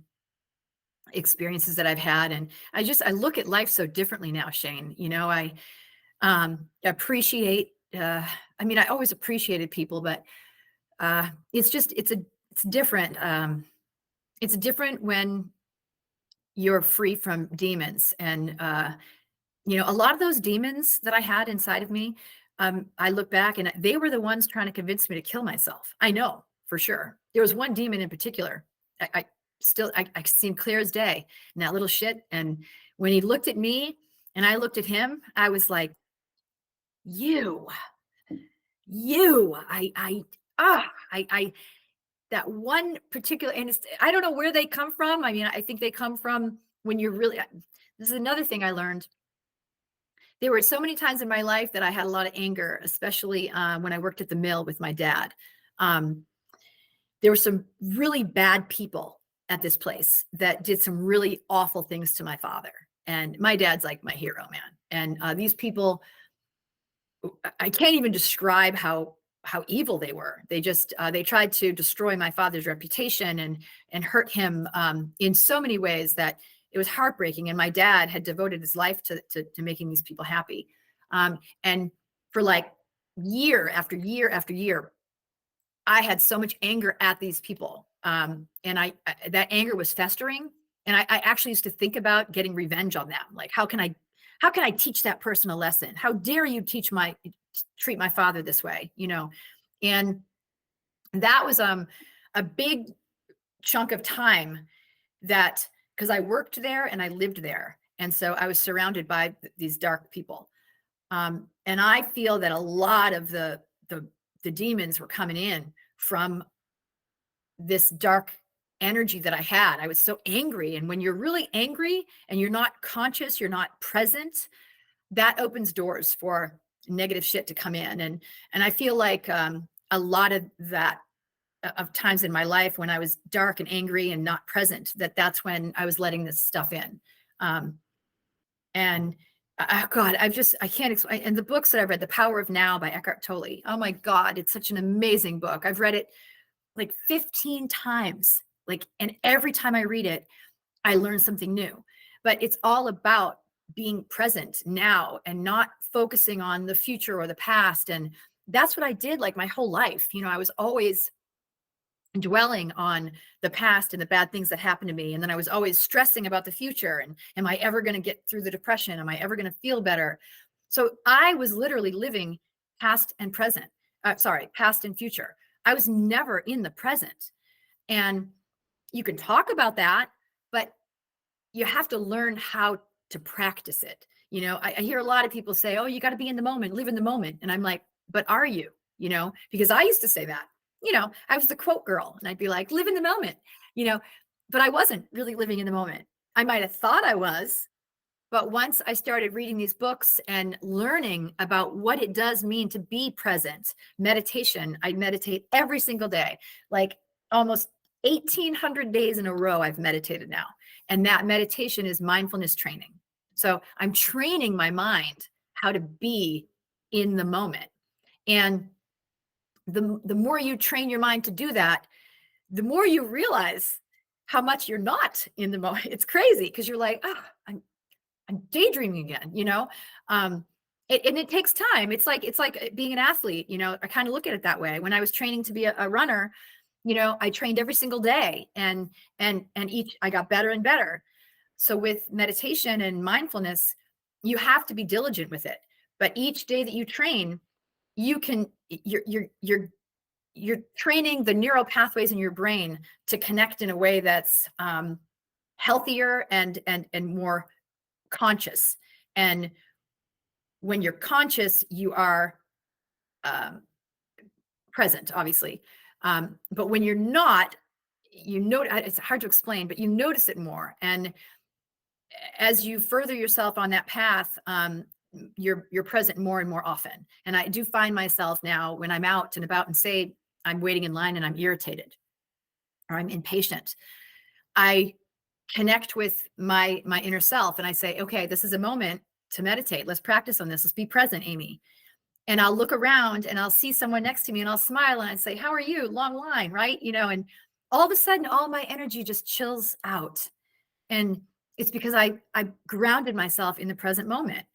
experiences that I've had, and I look at life so differently now, Shane. I appreciate. I always appreciated people, but it's different. It's different when you're free from demons, and a lot of those demons that I had inside of me. I look back and they were the ones trying to convince me to kill myself. I know for sure. There was one demon in particular. I see him clear as day, and that little shit. And when he looked at me and I looked at him, I was like, you, that one particular, and I don't know where they come from. I think they come from when you're really, this is another thing I learned. There were so many times in my life that I had a lot of anger, especially when I worked at the mill with my dad. There were some really bad people at this place that did some really awful things to my father. And my dad's like my hero, man. And these people, I can't even describe how evil they were. They just they tried to destroy my father's reputation and hurt him in so many ways that it was heartbreaking. And my dad had devoted his life to making these people happy. And for like year after year after year, I had so much anger at these people. And that anger was festering. And I actually used to think about getting revenge on them. Like, how can I teach that person a lesson? How dare you treat my father this way, you know? And that was a big chunk of time that, because I worked there and I lived there. And so I was surrounded by these dark people. And I feel that a lot of the demons were coming in from this dark energy that I had. I was so angry. And when you're really angry and you're not conscious, you're not present, that opens doors for negative shit to come in. And I feel like a lot of that, of times in my life when I was dark and angry and not present, that's when I was letting this stuff in. And God, I can't explain. And the books that I've read, The Power of Now by Eckhart Tolle. Oh my God, it's such an amazing book. I've read it like 15 times, and every time I read it, I learn something new. But it's all about being present now and not focusing on the future or the past. And that's what I did like my whole life. You know, I was always dwelling on the past and the bad things that happened to me. And then I was always stressing about the future. And am I ever going to get through the depression? Am I ever going to feel better? So I was literally living past and present, past and future. I was never in the present. And you can talk about that, but you have to learn how to practice it. You know, I hear a lot of people say, oh, you got to be in the moment, live in the moment. And I'm like, but are you? You know, because I used to say that. You know, I was the quote girl and I'd be like, live in the moment, you know, but I wasn't really living in the moment. I might have thought I was, but once I started reading these books and learning about what it does mean to be present, meditation, I meditate every single day, like almost 1,800 days in a row I've meditated now. And that meditation is mindfulness training. So I'm training my mind how to be in the moment. And the more you train your mind to do that, the more you realize how much you're not in the moment. It's crazy because you're like, I'm daydreaming again, you know? And it takes time. It's like being an athlete, you know, I kind of look at it that way. When I was training to be a runner, you know, I trained every single day and I got better and better. So with meditation and mindfulness, you have to be diligent with it. But each day that you train, you're training the neural pathways in your brain to connect in a way that's healthier and more conscious. And when you're conscious, you are present, obviously. But when you're not, you know, it's hard to explain, but you notice it more. And as you further yourself on that path, you're present more and more often. And I do find myself now when I'm out and about and say I'm waiting in line and I'm irritated or I'm impatient, I connect with my inner self and I say, okay, this is a moment to meditate. Let's practice on this. Let's be present, Amy. And I'll look around and I'll see someone next to me and I'll smile and I'd say, how are you? Long line, right? You know, and all of a sudden, all my energy just chills out. And it's because I grounded myself in the present moment.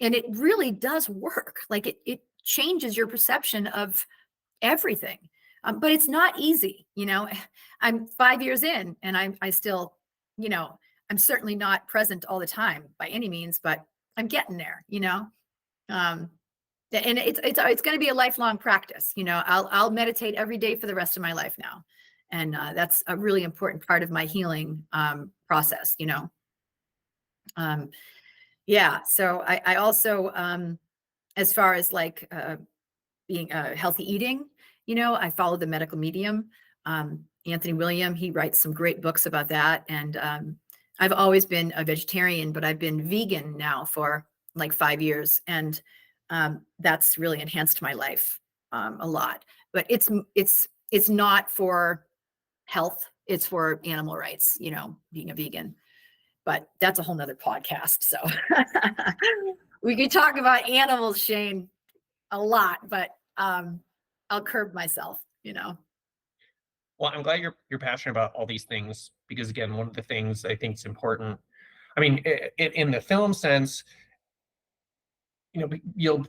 And it really does work. Like it changes your perception of everything. But it's not easy. You know, I'm 5 years in and I still, you know, I'm certainly not present all the time by any means, but I'm getting there, you know. And it's going to be a lifelong practice. You know, I'll meditate every day for the rest of my life now. And that's a really important part of my healing process, you know. Yeah. So I also, as far as like being healthy eating, you know, I follow the medical medium, Anthony William. He writes some great books about that. And I've always been a vegetarian, but I've been vegan now for like 5 years. And that's really enhanced my life a lot. But it's not for health. It's for animal rights, you know, being a vegan. But that's a whole nother podcast. So we could talk about animals, Shane, a lot, but I'll curb myself, you know. Well, I'm glad you're passionate about all these things because, again, one of the things I think is important. I mean, in the film sense, you know,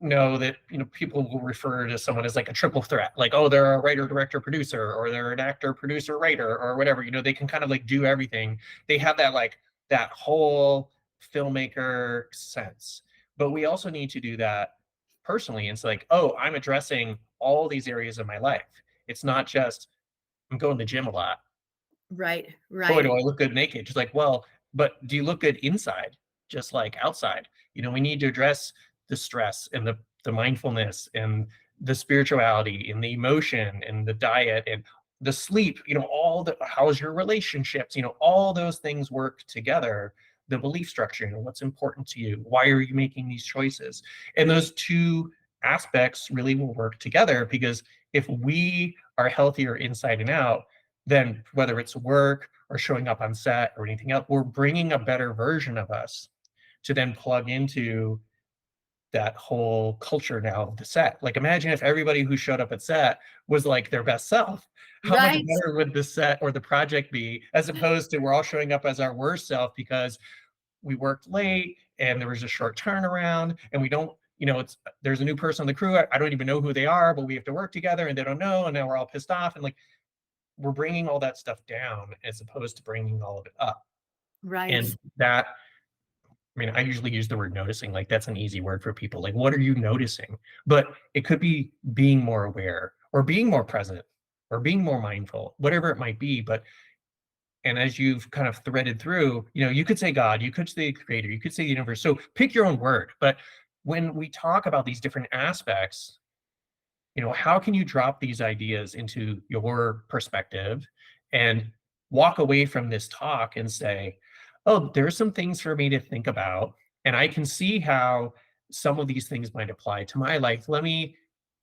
know that, people will refer to someone as like a triple threat, like, oh, they're a writer, director, producer, or they're an actor, producer, writer, or whatever. They can kind of like do everything. They have that like that whole filmmaker sense. But we also need to do that personally. It's like, oh, I'm addressing all these areas of my life. It's not just I'm going to the gym a lot. Right, Boy, do right. I look good naked. Just like, well, but do you look good inside, just like outside? We need to address the stress and the mindfulness and the spirituality and the emotion and the diet and the sleep, all the how's your relationships, all those things work together. The belief structure, what's important to you, why are you making these choices? And those two aspects really will work together, because if we are healthier inside and out, then whether it's work or showing up on set or anything else, we're bringing a better version of us to then plug into that whole culture now of the set. Like, imagine if everybody who showed up at set was like their best self. How much Right. better would the set or the project be, as opposed to we're all showing up as our worst self because we worked late and there was a short turnaround and we don't, there's a new person on the crew. I don't even know who they are, but we have to work together and they don't know. And now we're all pissed off. And like, we're bringing all that stuff down as opposed to bringing all of it up. Right. And that, I usually use the word noticing, like that's an easy word for people. Like, what are you noticing? But it could be being more aware or being more present or being more mindful, whatever it might be. And as you've kind of threaded through, you could say God, you could say creator, you could say the universe. So pick your own word. But when we talk about these different aspects, how can you drop these ideas into your perspective and walk away from this talk and say, oh, there's some things for me to think about, and I can see how some of these things might apply to my life. Let me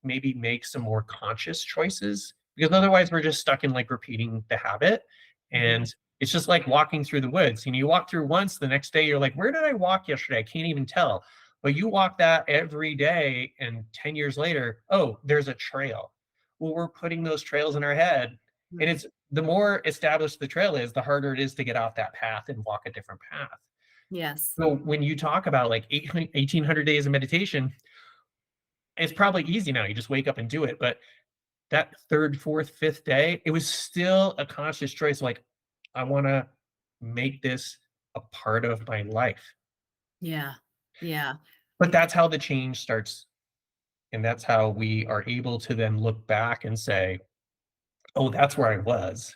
maybe make some more conscious choices, because otherwise we're just stuck in like repeating the habit. And it's just like walking through the woods. You walk through once, the next day you're like, where did I walk yesterday? I can't even tell. But you walk that every day, and 10 years later, oh, there's a trail. Well, we're putting those trails in our head. And Right. it's the more established the trail is, the harder it is to get off that path and walk a different path. Yes. So when you talk about like 1,800 days of meditation, it's probably easy now. You just wake up and do it. But that third, fourth, fifth day, it was still a conscious choice. Like, I want to make this a part of my life. Yeah. Yeah. But that's how the change starts. And that's how we are able to then look back and say, oh, that's where I was.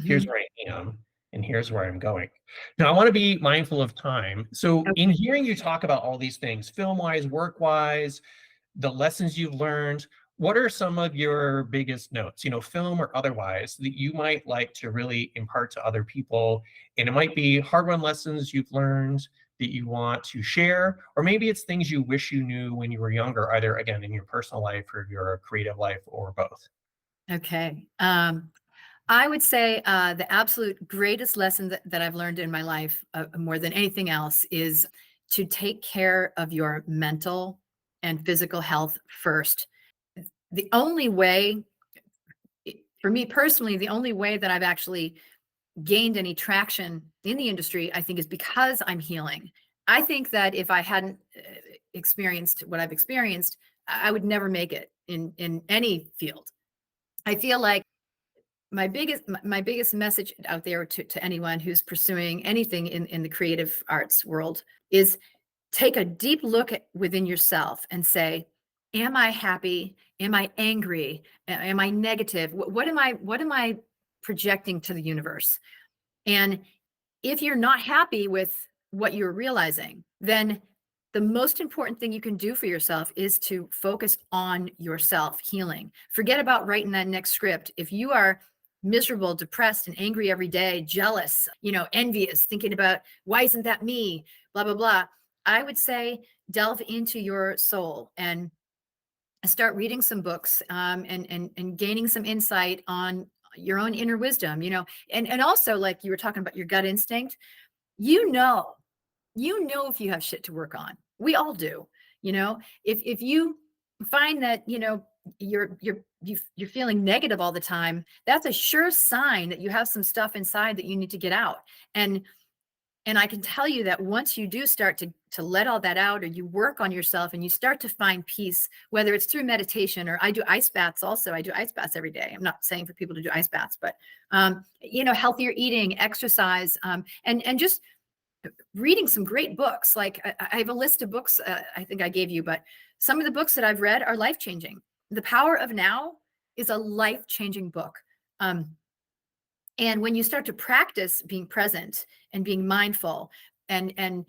Here's Mhm. where I am. And here's where I'm going. Now, I want to be mindful of time. So, in Okay. hearing you talk about all these things, film wise, work wise, the lessons you've learned, what are some of your biggest notes, film or otherwise, that you might like to really impart to other people? And it might be hard-won lessons you've learned that you want to share, or maybe it's things you wish you knew when you were younger, either again in your personal life or your creative life, or both. Okay. I would say the absolute greatest lesson that I've learned in my life, more than anything else, is to take care of your mental and physical health first. The only way, for me personally, the only way that I've actually gained any traction in the industry, I think, is because I'm healing. I think that if I hadn't experienced what I've experienced, I would never make it in any field. I feel like my biggest message out there to anyone who's pursuing anything in the creative arts world is take a deep look within yourself and say, am I happy? Am I angry? Am I negative? What am I projecting to the universe? And if you're not happy with what you're realizing, then the most important thing you can do for yourself is to focus on yourself healing. Forget about writing that next script. If you are miserable, depressed, and angry every day, jealous, envious, thinking about why isn't that me, blah, blah, blah, I would say delve into your soul and start reading some books, and gaining some insight on your own inner wisdom, and also, like you were talking about your gut instinct, you know, if you have shit to work on. We all do. If you find that, you're feeling negative all the time, that's a sure sign that you have some stuff inside that you need to get out. And And I can tell you that once you do start to let all that out, or you work on yourself and you start to find peace, whether it's through meditation, or I do ice baths also. I do ice baths every day. I'm not saying for people to do ice baths, but healthier eating, exercise, and just reading some great books. Like I have a list of books I think I gave you, but some of the books that I've read are life-changing. The Power of Now is a life-changing book. And when you start to practice being present and being mindful and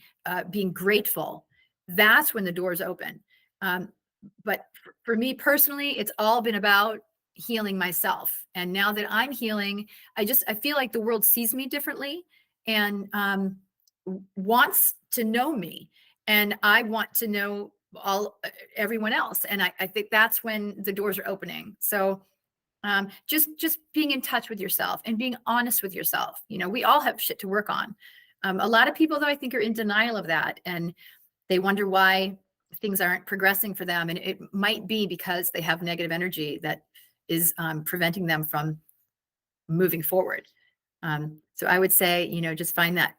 being grateful, that's when the doors open. But for me personally, it's all been about healing myself. And now that I'm healing, I feel like the world sees me differently and wants to know me. And I want to know everyone else. And I think that's when the doors are opening. So just being in touch with yourself and being honest with yourself. We all have shit to work on. A lot of people, though, I think, are in denial of that, and they wonder why things aren't progressing for them. And it might be because they have negative energy that is preventing them from moving forward. So I would say, just find that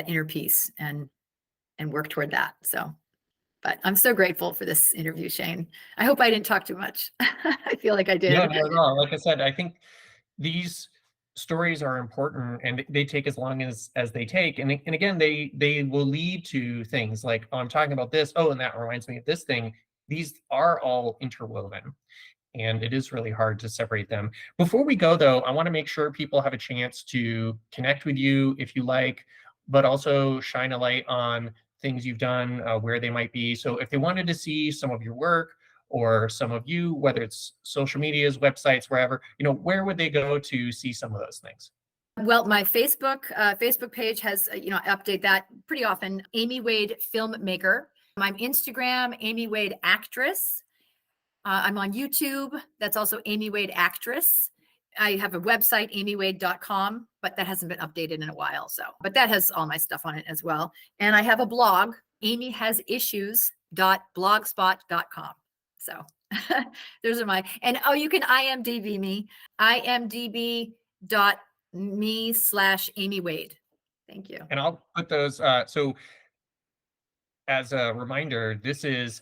inner peace and work toward that. So, but I'm so grateful for this interview, Shane. I hope I didn't talk too much. I feel like I did. No, not at all. Like I said, I think these stories are important, and they take as long as they take. And again, they will lead to things like, oh, I'm talking about this. Oh, and that reminds me of this thing. These are all interwoven, and it is really hard to separate them. Before we go, though, I want to make sure people have a chance to connect with you if you like, but also shine a light on things you've done, where they might be. So if they wanted to see some of your work or some of you, whether it's social medias, websites, wherever, where would they go to see some of those things? Well, my Facebook page has, I update that pretty often. Amy Wade Filmmaker. I'm Instagram, Amy Wade Actress. I'm on YouTube. That's also Amy Wade Actress. I have a website, amywade.com, but that hasn't been updated in a while. But that has all my stuff on it as well. And I have a blog, amyhasissues.blogspot.com. So those are and you can IMDb me, imdb.me/Amy Wade. Thank you. And I'll put those, so as a reminder, this is,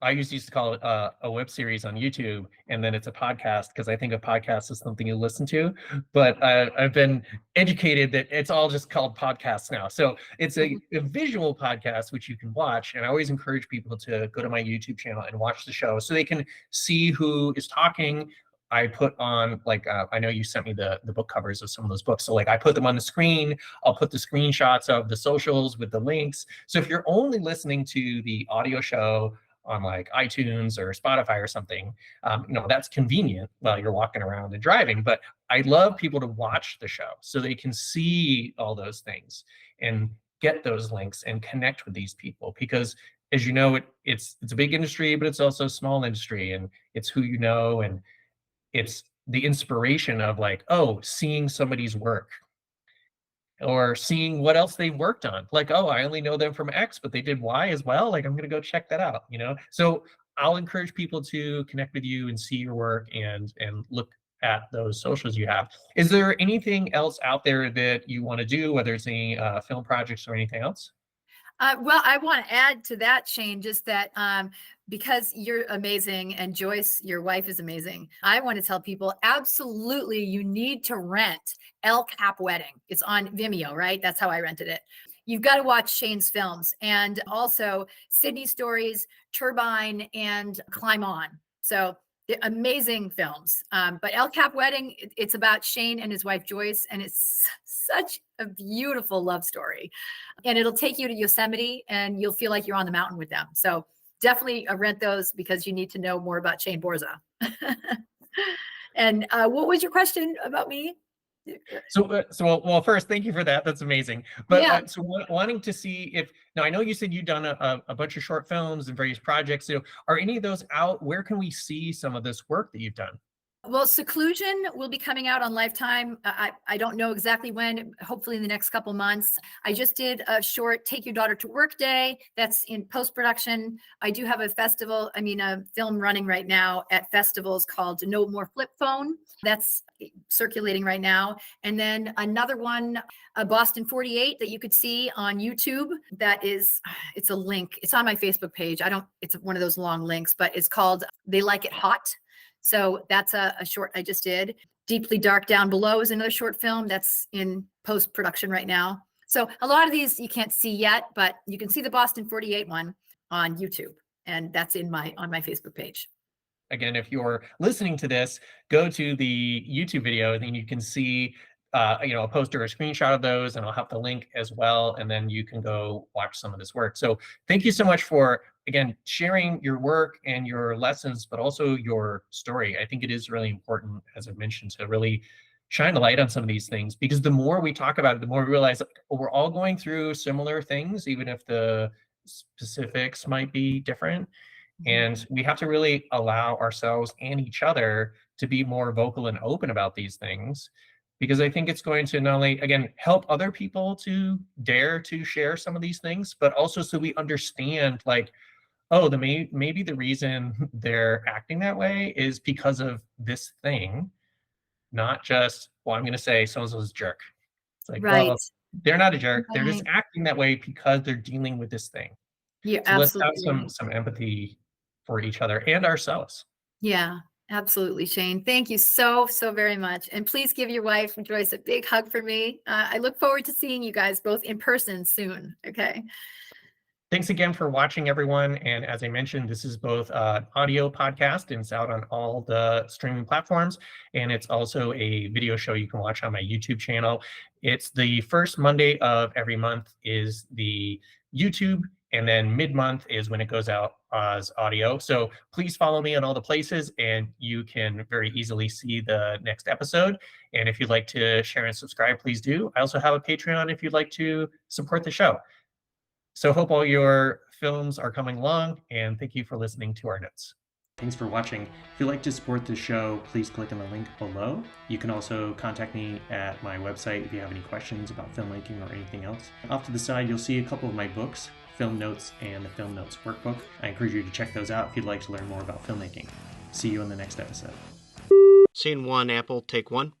I used to call it a web series on YouTube, and then it's a podcast because I think a podcast is something you listen to. But I've been educated that it's all just called podcasts now. So it's a visual podcast, which you can watch. And I always encourage people to go to my YouTube channel and watch the show so they can see who is talking. I put on, like, I know you sent me the book covers of some of those books. So, like, I put them on the screen. I'll put the screenshots of the socials with the links. So if you're only listening to the audio show on like iTunes or Spotify or something, that's convenient while you're walking around and driving. But I love people to watch the show so they can see all those things and get those links and connect with these people, because as you know, it's a big industry, but it's also a small industry, and it's who you know, and it's the inspiration of like, oh, seeing somebody's work or seeing what else they worked on. Like, oh, I only know them from X, but they did Y as well. Like, I'm going to go check that out, So I'll encourage people to connect with you and see your work and look at those socials you have. Is there anything else out there that you want to do, whether it's any film projects or anything else? Well, I want to add to that, Shane, just that because you're amazing and Joyce, your wife, is amazing, I want to tell people, absolutely, you need to rent El Cap Wedding. It's on Vimeo, right? That's how I rented it. You've got to watch Shane's films, and also Sydney Stories, Turbine, and Climb On. So amazing films. But El Cap Wedding, it's about Shane and his wife Joyce, and it's such a beautiful love story. And it'll take you to Yosemite, and you'll feel like you're on the mountain with them. So definitely rent those, because you need to know more about Shane Borza. And what was your question about me? Well, first, thank you for that. That's amazing. But yeah. So wanting to see if, now I know you said you've done a bunch of short films and various projects. So are any of those out? Where can we see some of this work that you've done? Well, Seclusion will be coming out on Lifetime. I don't know exactly when, hopefully in the next couple months. I just did a short Take Your Daughter to Work Day that's in post-production. I do have a film running right now at festivals called No More Flip Phone. That's circulating right now. And then another one, Boston 48, that you could see on YouTube. It's a link. It's on my Facebook page. It's one of those long links, but it's called They Like It Hot. So that's a short I just did. Deeply Dark Down Below is another short film that's in post-production right now. So a lot of these you can't see yet, but you can see the Boston 48 one on YouTube, and that's on my Facebook page. Again, if you're listening to this, go to the YouTube video, and then you can see a poster or a screenshot of those, and I'll have the link as well, and then you can go watch some of this work. So thank you so much for, again, sharing your work and your lessons, but also your story. I think it is really important, as I mentioned, to really shine the light on some of these things, because the more we talk about it, the more we realize we're all going through similar things, even if the specifics might be different. And we have to really allow ourselves and each other to be more vocal and open about these things, because I think it's going to not only, again, help other people to dare to share some of these things, but also so we understand, like, oh, maybe the reason they're acting that way is because of this thing, not just, well, I'm going to say so-and-so's a jerk. It's like, Right. well, they're not a jerk. They're just Right. acting that way because they're dealing with this thing. You're So let's have absolutely right. some empathy for each other and ourselves. Yeah, absolutely, Shane. Thank you so very much. And please give your wife, Joyce, a big hug for me. I look forward to seeing you guys both in person soon. Okay. Thanks again for watching, everyone. And as I mentioned, this is both an audio podcast, and it's out on all the streaming platforms. And it's also a video show you can watch on my YouTube channel. It's the first Monday of every month is the YouTube, and then mid-month is when it goes out as audio. So please follow me on all the places, and you can very easily see the next episode. And if you'd like to share and subscribe, please do. I also have a Patreon if you'd like to support the show. So hope all your films are coming along, and thank you for listening to our notes. Thanks for watching. If you'd like to support the show, please click on the link below. You can also contact me at my website if you have any questions about filmmaking or anything else. Off to the side, you'll see a couple of my books, Film Notes and the Film Notes Workbook. I encourage you to check those out if you'd like to learn more about filmmaking. See you in the next episode. Scene 1, Apple, take 1.